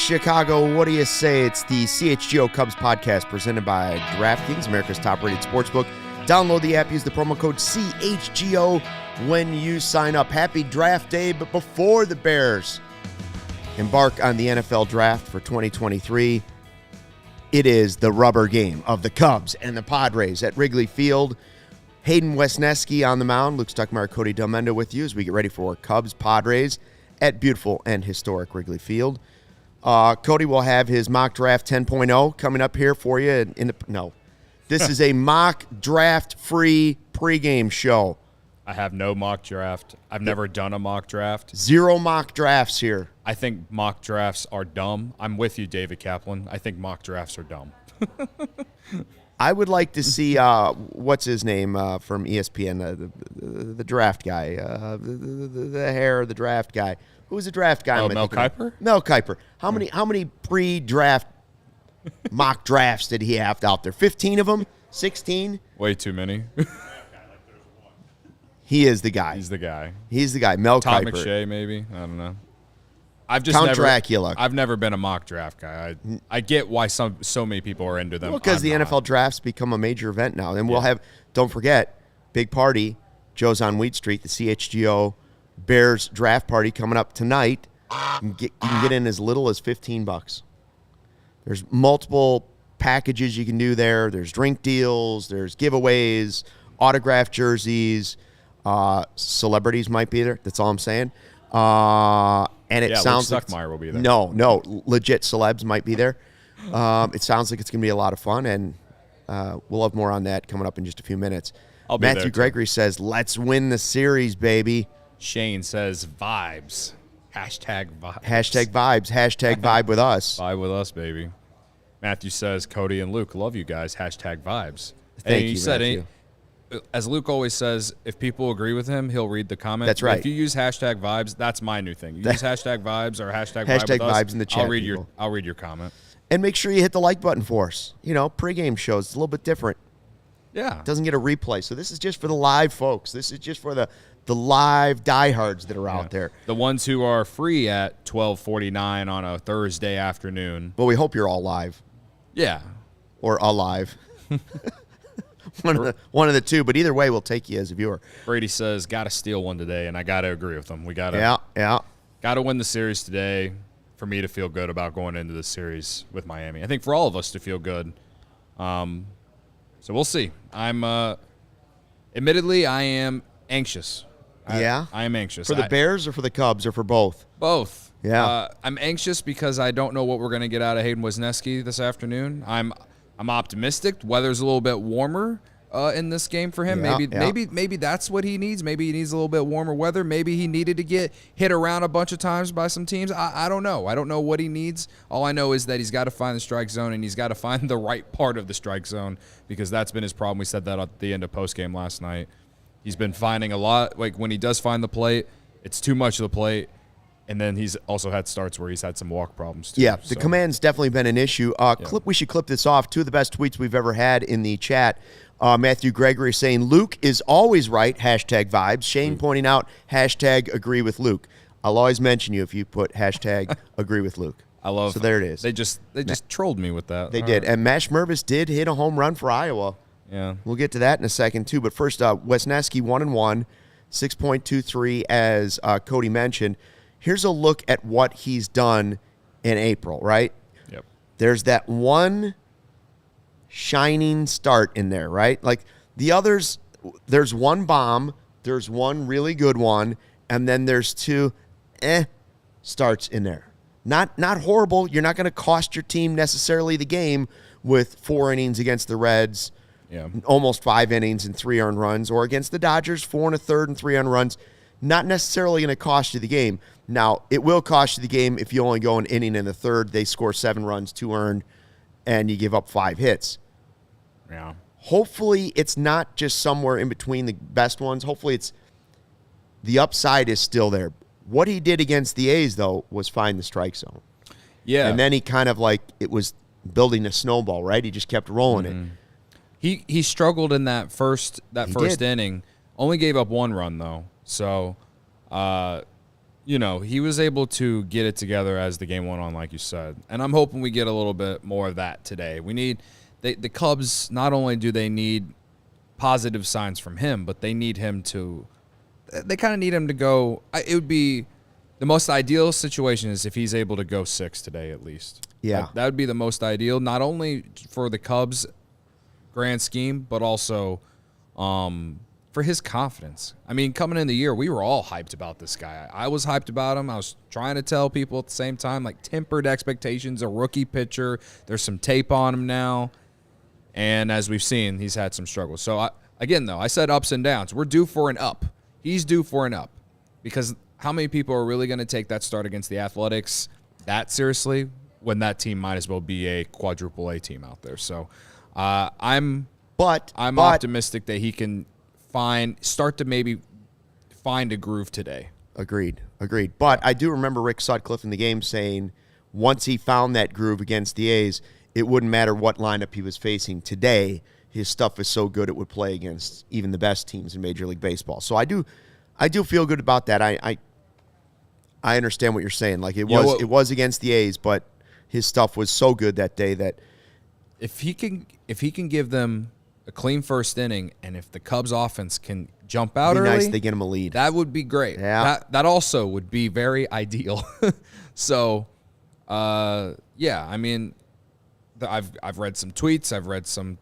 Chicago, what do you say? It's the CHGO Cubs podcast presented by DraftKings, America's top-rated sportsbook. Download the app, use the promo code CHGO when you sign up. Happy draft day, but before the Bears embark on the NFL draft for 2023, it is the rubber game of the Cubs and the Padres at Wrigley Field. Hayden Wesneski on the mound, Luke Stuckmeyer, Cody Delmendo with you as we get ready for Cubs-Padres at beautiful and historic Wrigley Field. Cody will have his mock draft 10.0 coming up here for you. This is a mock draft-free pregame show. I have no mock draft. I've never done a mock draft. Zero mock drafts here. I think mock drafts are dumb. I'm with you, David Kaplan. I think mock drafts are dumb. I would like to see, what's his name from ESPN, the draft guy, the hair of the draft guy. Who was the draft guy? Oh, Mel Kiper? Mel Kiper. How many pre-draft mock drafts did he have out there? 15 of them? 16? Way too many. He is the guy. He's the guy. Mel Todd Kiper. McShay, maybe. I don't know. Dracula. I've never been a mock draft guy. I get why so many people are into them. Well, because the NFL drafts become a major event now. And we'll have, don't forget, big party, Joe's on Wheat Street, the CHGO Bears draft party coming up tonight. You can get in as little as $15. There's multiple packages you can do there. There's drink deals. There's giveaways, autographed jerseys. Celebrities might be there. That's all I'm saying. And it sounds like Stuckmeyer will be there. No, legit celebs might be there. It sounds like it's going to be a lot of fun, and we'll have more on that coming up in just a few minutes. Matthew Gregory says, let's win the series, baby. Shane says, vibes. Hashtag vibes. Hashtag vibes. Hashtag vibe with us. Vibe with us, baby. Matthew says, Cody and Luke, love you guys. Hashtag vibes. Thank you, Matthew. As Luke always says, if people agree with him, he'll read the comment. That's right. If you use hashtag vibes, that's my new thing. You use hashtag vibes or hashtag vibes in the chat. I'll read your comment. And make sure you hit the like button for us. You know, pregame shows, it's a little bit different. Yeah. It doesn't get a replay. So this is just for the live folks. This is just for the live diehards that are out there. The ones who are free at 12:49 on a Thursday afternoon. Well, we hope you're all live. Yeah. Or alive. One of the two, but either way, we'll take you as a viewer. Brady says, got to steal one today, and I got to agree with him. We got to got to win the series today for me to feel good about going into the series with Miami. I think for all of us to feel good. So we'll see. Admittedly, I am anxious. I am anxious. For the Bears or for the Cubs or for both? Both. Yeah. I'm anxious because I don't know what we're going to get out of Hayden Wesneski this afternoon. I'm optimistic. Weather's a little bit warmer in this game for him. Maybe that's what he needs. Maybe he needs a little bit warmer weather. Maybe he needed to get hit around a bunch of times by some teams. I don't know. I don't know what he needs. All I know is that he's got to find the strike zone, and he's got to find the right part of the strike zone because that's been his problem. We said that at the end of postgame last night. He's been finding a lot. Like when he does find the plate, it's too much of the plate. And then he's also had starts where he's had some walk problems, too. Yeah, the command's definitely been an issue. We should clip this off. Two of the best tweets we've ever had in the chat. Matthew Gregory saying, Luke is always right, hashtag vibes. Shane pointing out, hashtag agree with Luke. I'll always mention you if you put hashtag agree with Luke. I love So there it is. They just trolled me with that. They did. Right. And Mash Mervis did hit a home run for Iowa. Yeah. We'll get to that in a second, too. But first, Wesneski 1-1, 6.23, as Cody mentioned. Here's a look at what he's done in April, right? Yep. There's that one shining start in there, right? Like the others, there's one bomb, there's one really good one, and then there's two starts in there. Not horrible. You're not going to cost your team necessarily the game with 4 innings against the Reds, almost 5 innings and 3 earned runs, or against the Dodgers, 4 1/3 and 3 earned runs. Not necessarily going to cost you the game. Now, it will cost you the game if you only go an inning in the third. They score 7 runs, 2 earned, and you give up 5 hits. Yeah. Hopefully, it's not just somewhere in between the best ones. Hopefully, the upside is still there. What he did against the A's, though, was find the strike zone. Yeah. And then he kind of it was building a snowball, right? He just kept rolling it. He struggled in that first inning. Only gave up 1 run, though. So he was able to get it together as the game went on, like you said. And I'm hoping we get a little bit more of that today. We need the Cubs, not only do they need positive signs from him, but they need him to – they kind of need him to go – it would be the most ideal situation is if he's able to go 6 today at least. Yeah. That would be the most ideal, not only for the Cubs' grand scheme, but also for his confidence. I mean, coming in the year, we were all hyped about this guy. I was hyped about him. I was trying to tell people at the same time, like, tempered expectations, a rookie pitcher. There's some tape on him now. And as we've seen, he's had some struggles. So, again, though, I said ups and downs. We're due for an up. He's due for an up. Because how many people are really going to take that start against the Athletics that seriously when that team might as well be a quadruple A team out there? So, I'm optimistic that he can start to maybe find a groove today. Agreed. But I do remember Rick Sutcliffe in the game saying once he found that groove against the A's, it wouldn't matter what lineup he was facing today. His stuff is so good it would play against even the best teams in Major League Baseball. So I do feel good about that. I understand what you're saying. Like it was against the A's, but his stuff was so good that day that if he can give them a clean first inning, and if the Cubs offense can jump out early, nice they get him a lead. That would be great. Yeah. That also would be very ideal. So, yeah, I mean, I've read some tweets. I've read some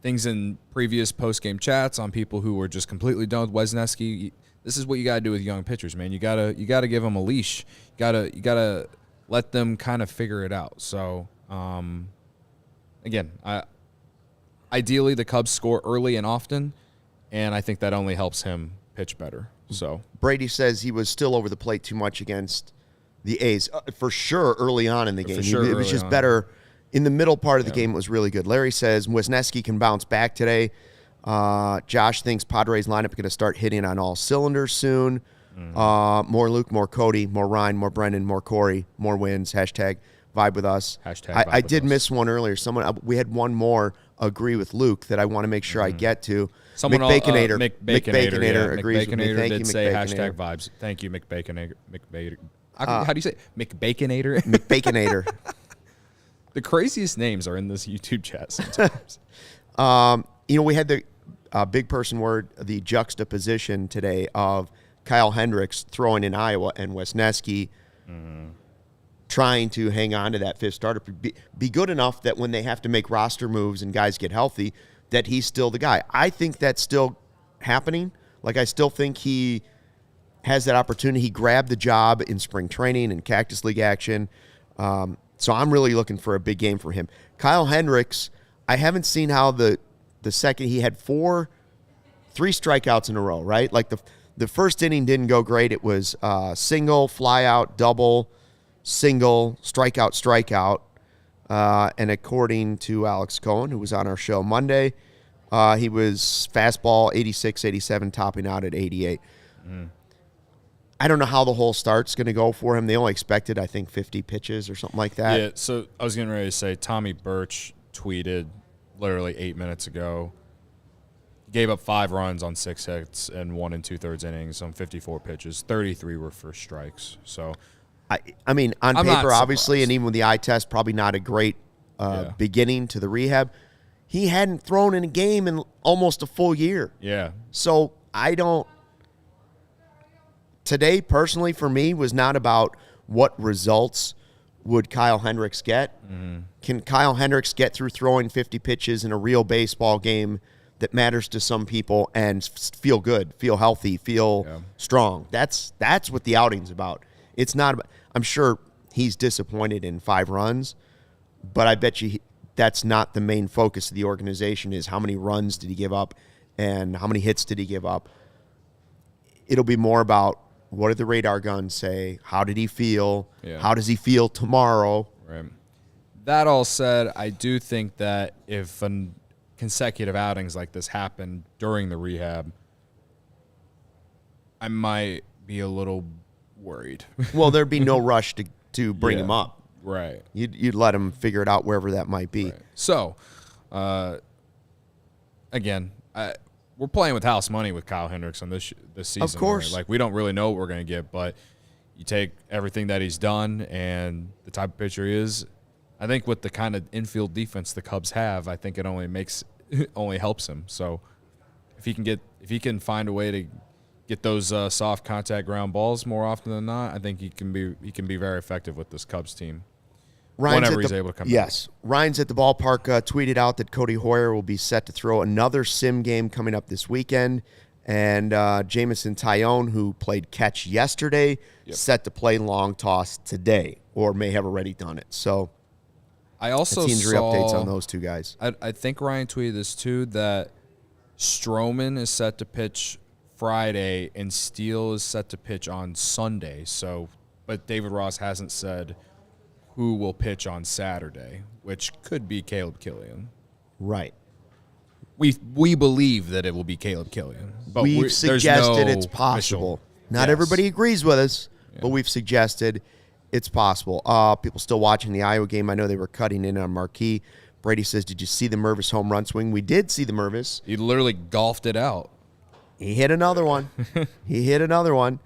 things in previous post-game chats on people who were just completely done with Wesneski. This is what you got to do with young pitchers, man. You gotta give them a leash. You gotta let them kind of figure it out. So, again, ideally, the Cubs score early and often, and I think that only helps him pitch better. So Brady says he was still over the plate too much against the A's. For sure, early on in the game. It was just better. In the middle part of the game, it was really good. Larry says Wesneski can bounce back today. Josh thinks Padres lineup going to start hitting on all cylinders soon. More Luke, more Cody, more Ryan, more Brendan, more Corey, more wins. Hashtag vibe with us. I did miss one earlier. We had one more agree with Luke that I want to make sure I get to. McBaconator. McBaconator agrees with me. McBaconator Thank did you, say McBaconator. hashtag vibes. Thank you, McBaconator. How do you say it? McBaconator? McBaconator. The craziest names are in this YouTube chat sometimes. We had the big person word, the juxtaposition today of Kyle Hendricks throwing in Iowa and Wesneski trying to hang on to that fifth starter, be good enough that when they have to make roster moves and guys get healthy, that he's still the guy. I think that's still happening. Like, I still think he has that opportunity. He grabbed the job in spring training and Cactus League action. So I'm really looking for a big game for him. Kyle Hendricks, I haven't seen how the second, he had 3 strikeouts in a row, right? Like the first inning didn't go great. It was single, fly out, double, single, strikeout. And according to Alex Cohen, who was on our show Monday, he was fastball 86, 87, topping out at 88. I don't know how the whole start's going to go for him. They only expected, I think, 50 pitches or something like that. Yeah, so I was getting ready to say Tommy Birch tweeted literally 8 minutes ago, gave up 5 runs on 6 hits and 1 2/3 innings on 54 pitches. 33 were for strikes. So, I mean, on paper, obviously, and even with the eye test, probably not a great beginning to the rehab. He hadn't thrown in a game in almost a full year. Yeah. So today, personally, for me, was not about what results would Kyle Hendricks get. Can Kyle Hendricks get through throwing 50 pitches in a real baseball game that matters to some people and feel good, feel healthy, feel strong? That's what the outing's about. It's not about, I'm sure he's disappointed in 5 runs, but I bet you that's not the main focus of the organization, is how many runs did he give up and how many hits did he give up. It'll be more about, what did the radar gun say? How did he feel? Yeah. How does he feel tomorrow? Right. That all said, I do think that if consecutive outings like this happen during the rehab, I might be a little worried. Well, there'd be no rush to bring him up. Right. You'd let him figure it out wherever that might be. Right. So, again, we're playing with house money with Kyle Hendricks on this season. Of course. Right? Like, we don't really know what we're going to get, but you take everything that he's done and the type of pitcher he is. I think with the kind of infield defense the Cubs have, I think it only helps him. So if he can find a way to get those soft contact ground balls more often than not, I think he can be very effective with this Cubs team. Whenever he's able to come back. Yes. Ryan's at the ballpark tweeted out that Cody Hoyer will be set to throw another sim game coming up this weekend. And Jamison Tyone, who played catch yesterday, set to play long toss today, or may have already done it. So I also that's injury updates on those two guys. I think Ryan tweeted this too, that Stroman is set to pitch Friday and Steele is set to pitch on Sunday. So, but David Ross hasn't said who will pitch on Saturday, which could be Caleb Killian. Right. We believe that it will be Caleb Killian. But we've suggested it's possible. Not everybody agrees with us, but we've suggested it's possible. People still watching the Iowa game. I know they were cutting in on Marquee. Brady says, did you see the Mervis home run swing? We did see the Mervis. He literally golfed it out. He hit another one.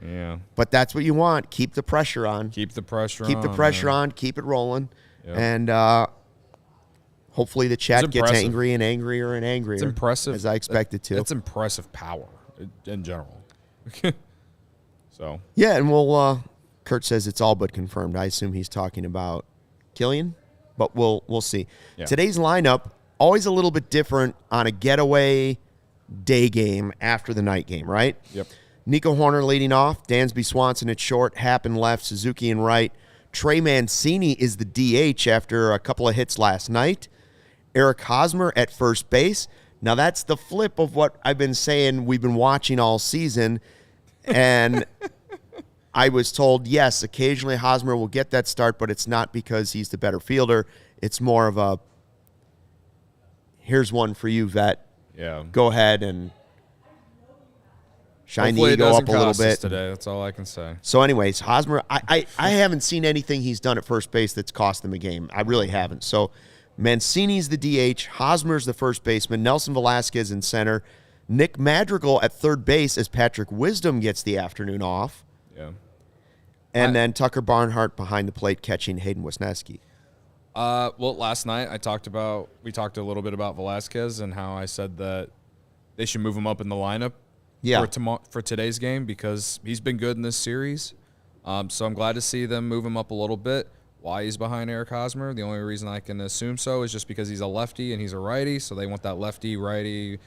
Yeah. But that's what you want. Keep the pressure on. Keep the pressure on. Keep it rolling. Yep. And hopefully the chat gets angry and angrier and angrier. It's impressive. As I expected to. It's impressive power in general. So. Yeah, and Kurt says it's all but confirmed. I assume he's talking about Killian, but we'll see. Yeah. Today's lineup, always a little bit different on a getaway day game after the night game, right? Yep. Nico Horner leading off, Dansby Swanson at short, Happen left, Suzuki in right. Trey Mancini is the DH after a couple of hits last night. Eric Hosmer at first base. Now that's the flip of what I've been saying we've been watching all season. And I was told, yes, occasionally Hosmer will get that start, but it's not because he's the better fielder. It's more of a, here's one for you, vet. Yeah. Go ahead and shine Hopefully the ego up a little bit today. That's all I can say. So anyways, Hosmer, I haven't seen anything he's done at first base that's cost them a game. I really haven't. So Mancini's the DH, Hosmer's the first baseman, Nelson Velasquez in center, Nick Madrigal at third base as Patrick Wisdom gets the afternoon off. Yeah. And then Tucker Barnhart behind the plate catching Hayden Wesneski. Well, last night we talked a little bit about Velasquez and how I said that they should move him up in the lineup for today's game because he's been good in this series. So I'm glad to see them move him up a little bit. Why he's behind Eric Hosmer, the only reason I can assume so is just because he's a lefty and he's a righty, so they want that lefty-righty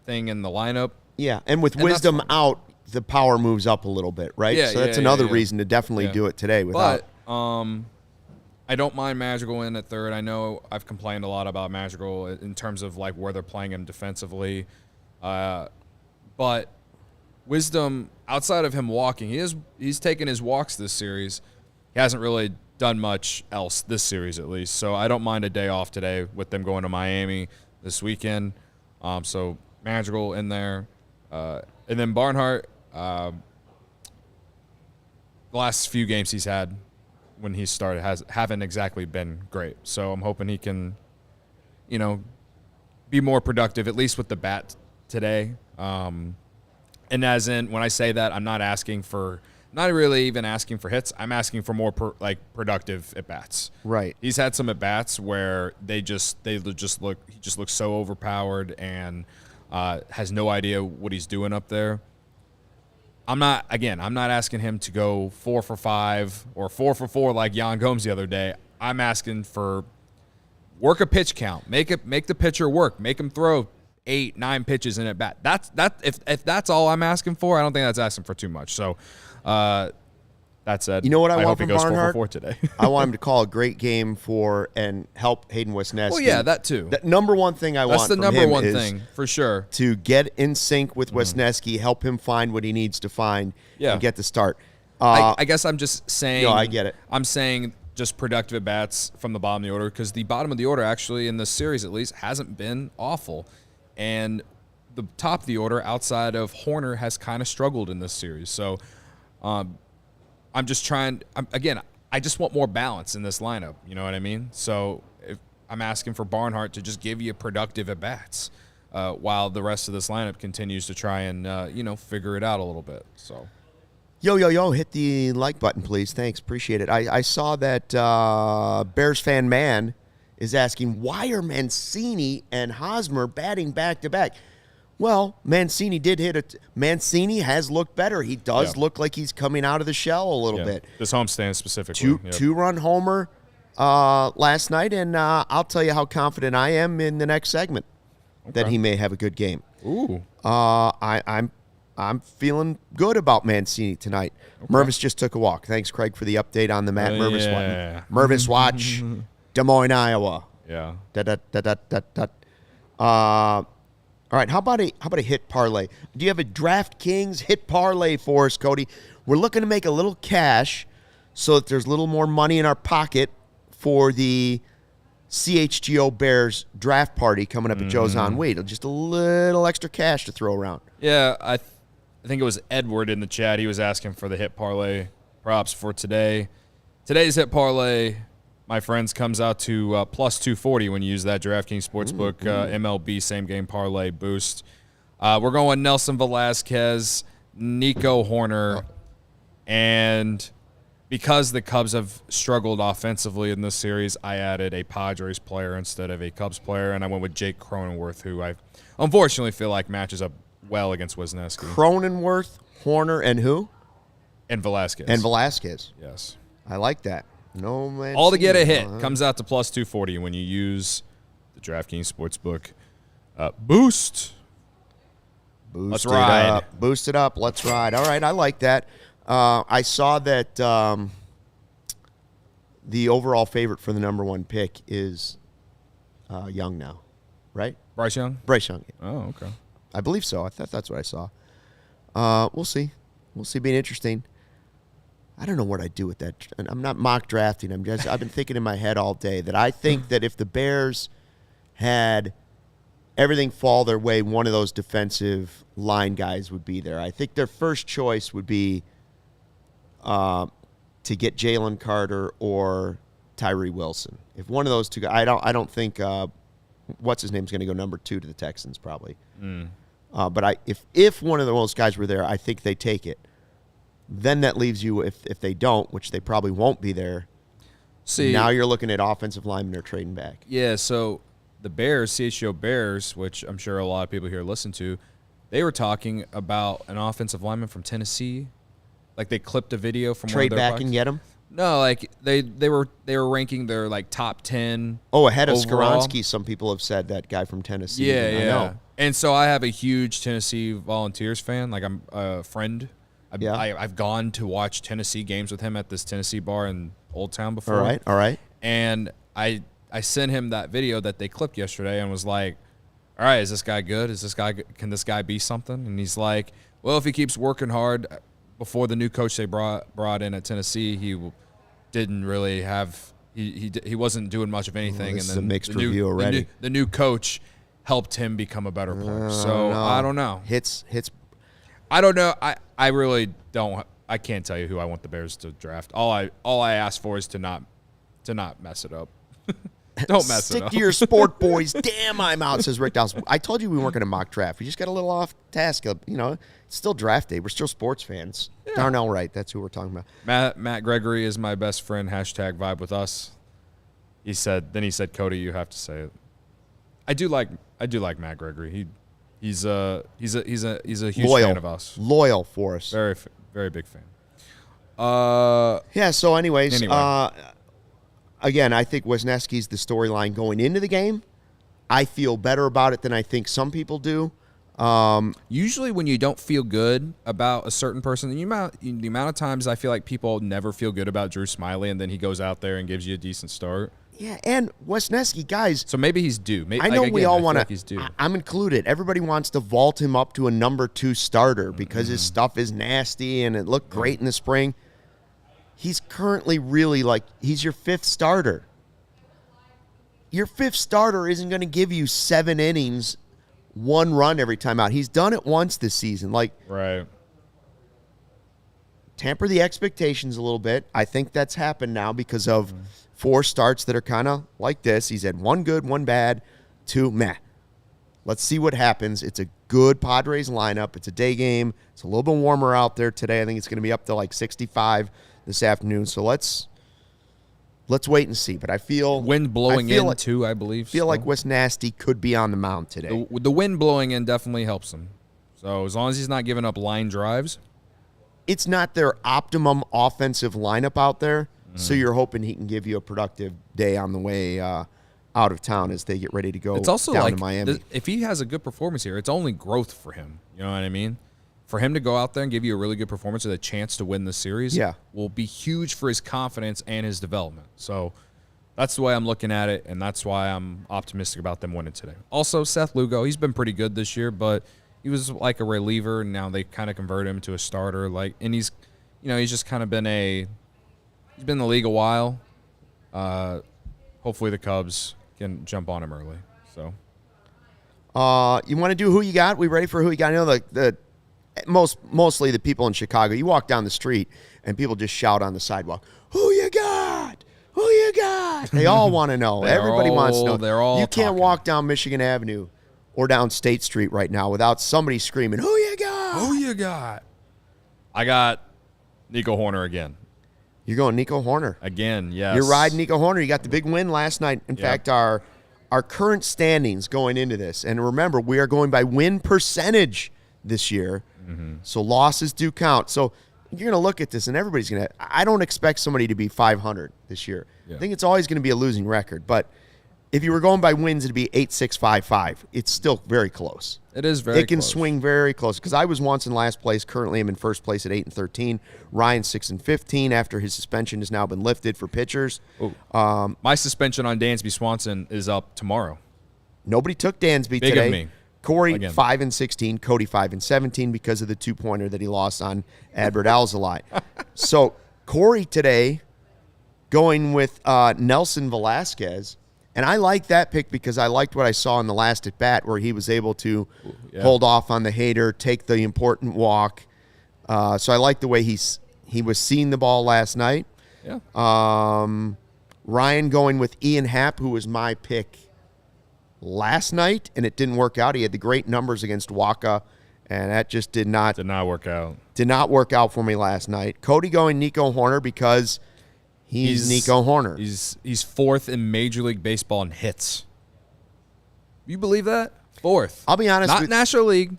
thing in the lineup. Yeah, and with Wisdom out, the power moves up a little bit, right? Yeah, so that's another reason to definitely do it today. But I don't mind Madrigal in at third. I know I've complained a lot about Madrigal in terms of like where they're playing him defensively. But Wisdom, outside of him walking, he's taken his walks this series. He hasn't really done much else this series at least. So I don't mind a day off today with them going to Miami this weekend. So Madrigal in there. And then Barnhart, the last few games he's had when he started haven't exactly been great. So I'm hoping he can, be more productive, at least with the bat today. And as in, when I say that, I'm not really even asking for hits. I'm asking for more productive at bats. Right. He's had some at bats where he just looks so overpowered and has no idea what he's doing up there. I'm not asking him to go 4 for 5 or 4 for 4 like Yan Gomes the other day. I'm asking for work a pitch count, make the pitcher work, make him throw 8-9 pitches in at bat. If that's all I'm asking for, I don't think that's asking for too much. So, that said, you know what I want hope from he goes Barnhart 4 for 4 today. I want him to call a great game and help Hayden Wesneski. Well, yeah, that too. The number one thing I want from him number one thing for sure, to get in sync with Wesneski, help him find what he needs to find, and get the start. I guess I'm just saying. No, I get it. I'm saying just productive at bats from the bottom of the order because the bottom of the order actually in this series at least hasn't been awful, and the top of the order outside of Horner has kind of struggled in this series. So, I'm just trying. I just want more balance in this lineup. You know what I mean? So I'm asking for Barnhart to just give you productive at bats. while the rest of this lineup continues to try and figure it out a little bit. So. Yo, hit the like button, please. Thanks. Appreciate it. I saw that Bears fan man is asking, why are Mancini and Hosmer batting back-to-back? Well, Mancini did hit it. Mancini has looked better. He does look like he's coming out of the shell a little bit. This homestand specifically. Two-run homer last night, and I'll tell you how confident I am in the next segment that he may have a good game. Ooh. I'm feeling good about Mancini tonight. Okay. Mervis just took a walk. Thanks, Craig, for the update on the Matt Mervis one. Mervis Watch, Des Moines, Iowa. Yeah. All right, how about a hit parlay? Do you have a DraftKings hit parlay for us, Cody? We're looking to make a little cash so that there's a little more money in our pocket for the CHGO Bears draft party coming up at Joe's on Wheat. Just a little extra cash to throw around. Yeah, I think it was Edward in the chat. He was asking for the hit parlay props for today. Today's hit parlay, my friends, comes out to plus 240 when you use that DraftKings Sportsbook MLB same game parlay boost. We're going Nelson Velasquez, Nico Horner, and because the Cubs have struggled offensively in this series, I added a Padres player instead of a Cubs player, and I went with Jake Cronenworth, who I unfortunately feel like matches up well against Wesneski. Cronenworth, Horner, and who? And Velasquez. Yes. I like that. No man. All to get a hit comes out to plus 240 when you use the DraftKings Sportsbook boost. Let's ride. Boost it up. Let's ride. All right, I like that. I saw that the overall favorite for the number one pick is Young now, right? Bryce Young? Bryce Young. Oh, okay. I believe so. I thought that's what I saw. We'll see. We'll see. Being interesting. I don't know what I'd do with that. I'm not mock drafting. I've been thinking in my head all day that I think that if the Bears had everything fall their way, one of those defensive line guys would be there. I think their first choice would be to get Jalen Carter or Tyree Wilson. If one of those two guys, I don't think what's his name's going to go number 2 to the Texans probably. But if one of those guys were there, I think they take it. Then that leaves you, if they don't, which they probably won't be there. See, now you're looking at offensive linemen they're trading back. Yeah, so the Bears, CHGO Bears, which I'm sure a lot of people here listen to, they were talking about an offensive lineman from Tennessee. Like they clipped a video from trade one of their back and get him. No, like they were ranking their like top 10. Oh, ahead of overall. Skoronski. Some people have said that guy from Tennessee. Yeah, I know. And so I have a huge Tennessee Volunteers fan. Like I'm a friend. I've gone to watch Tennessee games with him at this Tennessee bar in Old Town before. All right. And I sent him that video that they clipped yesterday and was like, all right, is this guy good? Can this guy be something? And he's like, well, if he keeps working hard. Before the new coach they brought in at Tennessee, he didn't really have he wasn't doing much of anything. This and then is a mixed review already. The new coach helped him become a better player. So I don't know. Hits. I don't know. I really don't. I can't tell you who I want the Bears to draft. All I ask for is to not mess it up. Don't mess it up. Stick to your sport, boys. Damn, I'm out, says Rick Dawson. I told you we weren't going to mock draft. We just got a little off task. It's still draft day. We're still sports fans. Yeah. Darnell Wright, that's who we're talking about. Matt Gregory is my best friend. Hashtag vibe with us. He said, Cody, you have to say it. I do like Matt Gregory. He's a huge fan of us. Loyal for us. Very, very big fan. Yeah, so anyways. Again, I think Wesneski's the storyline going into the game. I feel better about it than I think some people do. Usually when you don't feel good about a certain person, the amount of times I feel like people never feel good about Drew Smiley, and then he goes out there and gives you a decent start. Yeah, and Wesneski, guys. So maybe he's due. I know we all want to. I'm included. Everybody wants to vault him up to a number 2 starter because his stuff is nasty and it looked great in the spring. He's currently really he's your 5th starter. Your 5th starter isn't going to give you 7 innings, 1 run every time out. He's done it once this season. Right. Temper the expectations a little bit. I think that's happened now because of 4 starts that are kind of like this. He's had 1 good, 1 bad, 2 meh. Let's see what happens. It's a good Padres lineup. It's a day game. It's a little bit warmer out there today. I think it's going to be up to like 65 this afternoon. So let's wait and see. But I feel wind blowing in too, I believe. Feel like Wesneski could be on the mound today. The wind blowing in definitely helps him. So as long as he's not giving up line drives. It's not their optimum offensive lineup out there, so you're hoping he can give you a productive day on the way out of town as they get ready to go it's also down like, to Miami. If he has a good performance here, it's only growth for him. You know what I mean? For him to go out there and give you a really good performance with a chance to win the series will be huge for his confidence and his development. So that's the way I'm looking at it, and that's why I'm optimistic about them winning today. Also, Seth Lugo, he's been pretty good this year, but he was like a reliever, and now they kind of converted him to a starter. And he's, he's just kind of been he's been in the league a while. Hopefully the Cubs can jump on him early. So, you want to do who you got? We ready for who you got? I know mostly the people in Chicago. You walk down the street and people just shout on the sidewalk, "Who you got? Who you got?" They all want to know. Everybody wants to know. They're all. You can't walk down Michigan Avenue or down State Street right now without somebody screaming, "Who you got? Who you got?" I got Nico Horner again. You're going Nico Horner. Again, yes. You're riding Nico Horner. You got the big win last night. In fact, our current standings going into this, and remember, we are going by win percentage this year, so losses do count. So you're going to look at this, and everybody's going to – I don't expect somebody to be 500 this year. Yeah. I think it's always going to be a losing record, but – if you were going by wins, it'd be 8-6-5-5. It's still very close. It is very close. It can swing very close because I was once in last place. Currently, I'm in first place at 8-13. Ryan 6-15 after his suspension has now been lifted for pitchers. My suspension on Dansby Swanson is up tomorrow. Nobody took Dansby Big today. Of me. Corey 5-16. Cody 5-17 because of the 2-pointer that he lost on Adbert ALLCITY. So Corey today going with Nelson Velasquez. And I like that pick because I liked what I saw in the last at bat where he was able to hold off on the hater, take the important walk. So I like the way he was seeing the ball last night. Yeah. Ryan going with Ian Happ, who was my pick last night, and it didn't work out. He had the great numbers against Waka, and that just did not work out. Did not work out for me last night. Cody going Nico Horner because he's Nico Horner. He's fourth in Major League Baseball in hits. You believe that? Fourth. I'll be honest. Not National League,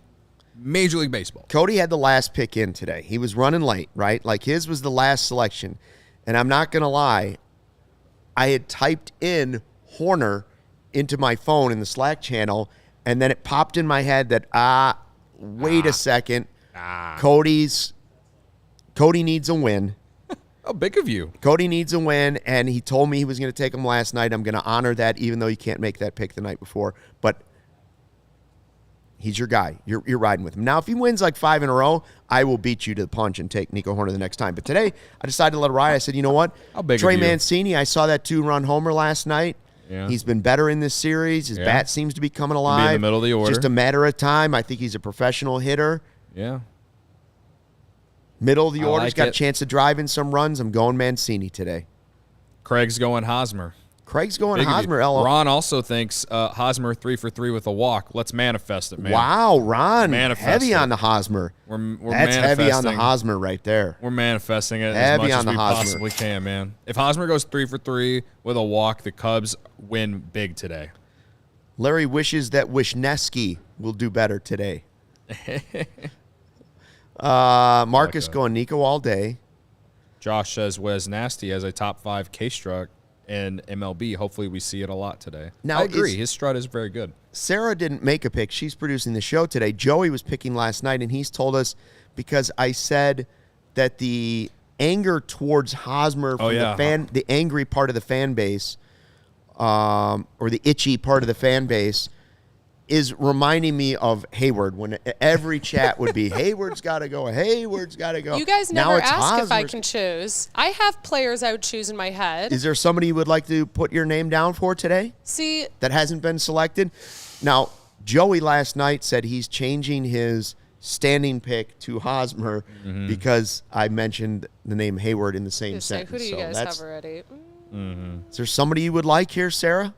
Major League Baseball. Cody had the last pick in today. He was running late, right? Like his was the last selection. And I'm not going to lie, I had typed in Horner into my phone in the Slack channel, and then it popped in my head that, wait a second. Cody needs a win. How big of you? Cody needs a win, and he told me he was going to take him last night. I'm going to honor that, even though you can't make that pick the night before. But he's your guy. You're riding with him. Now, if he wins like 5 in a row, I will beat you to the punch and take Nico Horner the next time. But today, I decided to let it ride. I said, you know what? How big Trey of you? Mancini, I saw that 2-run homer last night. Yeah. He's been better in this series. His bat seems to be coming alive. Be in the middle of the order. Just a matter of time. I think he's a professional hitter. Yeah. Middle of the order. He's got a chance to drive in some runs. I'm going Mancini today. Craig's going Hosmer. Craig's going Big Hosmer. Ron also thinks Hosmer 3 for 3 with a walk. Let's manifest it, man. Wow, Ron. Manifest heavy it. on the Hosmer. That's heavy on the Hosmer right there. We're manifesting it heavy as much on as the we Hosmer. possibly can, man. If Hosmer goes 3 for 3 with a walk, the Cubs win big today. Larry wishes that Wesneski will do better today. Marcus going Nico all day. Josh says Wesneski has a top 5 K-struck in MLB. Hopefully we see it a lot today. Now, I agree. His strut is very good. Sarah didn't make a pick. She's producing the show today. Joey was picking last night, and he's told us because I said that the anger towards Hosmer from the angry part of the fan base, or the itchy part of the fan base, is reminding me of Hayward when every chat would be, Hayward's got to go, Hayward's got to go. You guys never ask if I can choose. I have players I would choose in my head. Is there somebody you would like to put your name down for today? See, that hasn't been selected? Now, Joey last night said he's changing his standing pick to Hosmer because I mentioned the name Hayward in the same sentence. Who do you guys have already? Is there somebody you would like here, Sarah?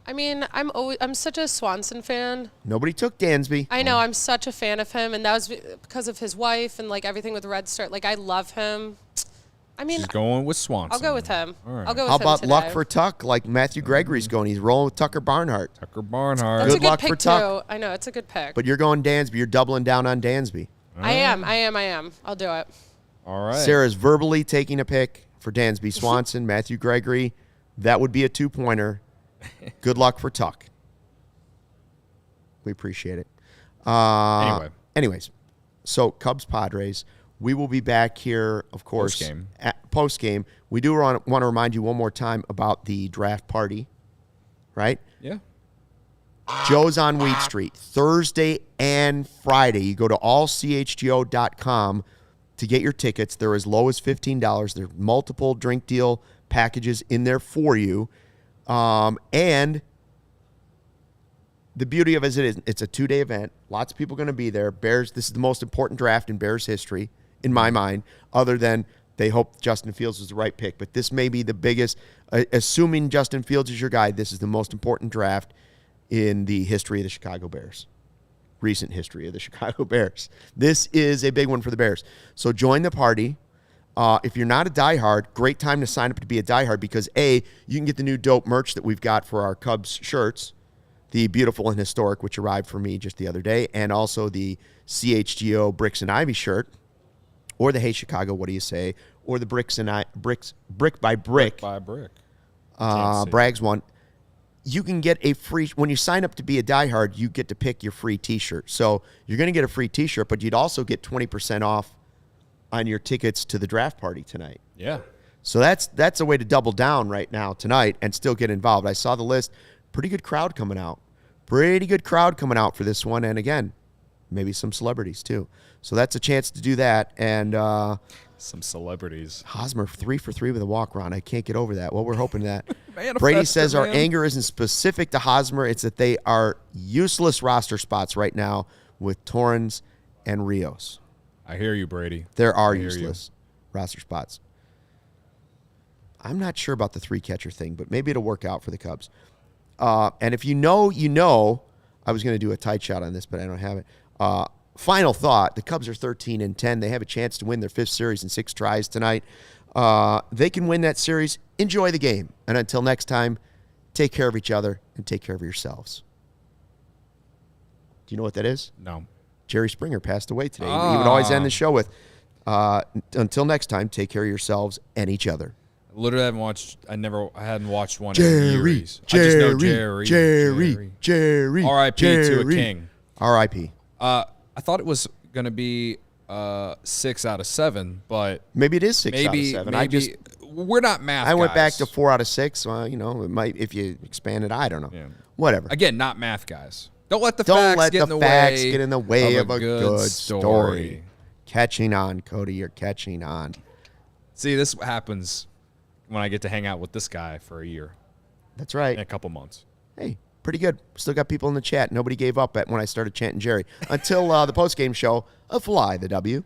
I mean, I'm such a Swanson fan. Nobody took Dansby. I know. I'm such a fan of him, and that was because of his wife and like everything with Red Star. Like, I love him. I mean, she's going with Swanson. I'll go with him. All right. I'll go with How him about today. luck for Tuck? Like Matthew Gregory's going. He's rolling with Tucker Barnhart. Tucker Barnhart. That's Good a good luck pick for Tuck. too. I know it's a good pick. But you're going Dansby. You're doubling down on Dansby. I am. I'll do it. All right. Sarah's verbally taking a pick for Dansby. Swanson, Matthew Gregory. That would be a 2-pointer. Good luck for Tuck. We appreciate it. Anyways, so Cubs Padres. We will be back here, of course, post game. We do want to remind you one more time about the draft party, right? Yeah. Joe's on Wheat Street, Thursday and Friday. You go to allchgo.com to get your tickets. They're as low as $15. There are multiple drink deal packages in there for you. And the beauty of it is it's a 2-day event. Lots of people going to be there. Bears, this is the most important draft in Bears history, in my mind, other than they hope Justin Fields was the right pick. But this may be the biggest, assuming Justin Fields is your guy, this is the most important draft in the history of the Chicago Bears, recent history of the Chicago Bears. This is a big one for the Bears. So join the party. If you're not a diehard, great time to sign up to be a diehard because, A, you can get the new dope merch that we've got for our Cubs shirts, the Beautiful and Historic, which arrived for me just the other day, and also the CHGO Bricks and Ivy shirt, or the Hey Chicago, what do you say, or the Brick by Brick. Bragg's one. You can get a free, when you sign up to be a diehard, you get to pick your free t-shirt. So you're going to get a free t-shirt, but you'd also get 20% off on your tickets to the draft party tonight. Yeah. So that's a way to double down right now tonight and still get involved. I saw the list. Pretty good crowd coming out. Pretty good crowd coming out for this one. And again, maybe some celebrities too. So that's a chance to do that. And some celebrities. Hosmer 3 for 3 with a walk, Ron. I can't get over that. Well, we're hoping that. Brady says our anger isn't specific to Hosmer. It's that they are useless roster spots right now with Torrens and Rios. I hear you, Brady. There are useless roster spots. I'm not sure about the 3-catcher thing, but maybe it'll work out for the Cubs. And if you know, I was going to do a tight shot on this, but I don't have it. Final thought, the Cubs are 13-10. They have a chance to win their 5th series in 6 tries tonight. They can win that series. Enjoy the game. And until next time, take care of each other and take care of yourselves. Do you know what that is? No. Jerry Springer passed away today. He would always end the show with, until next time, take care of yourselves and each other. Literally haven't watched. I hadn't watched one Jerry, in years. Jerry, I just know Jerry. R.I.P. to a king. R.I.P. I thought it was gonna be 6 out of 7, but maybe it is 6 out of 7. Maybe we're not math. I went guys. back to 4 out of 6. It might if you expand it. I don't know. Yeah. Whatever. Again, not math guys. Don't let the facts get in the way of a good story. Catching on, Cody. You're catching on. See, this happens when I get to hang out with this guy for a year. That's right. In a couple months. Hey, pretty good. Still got people in the chat. Nobody gave up when I started chanting Jerry. Until the postgame show of Fly the W.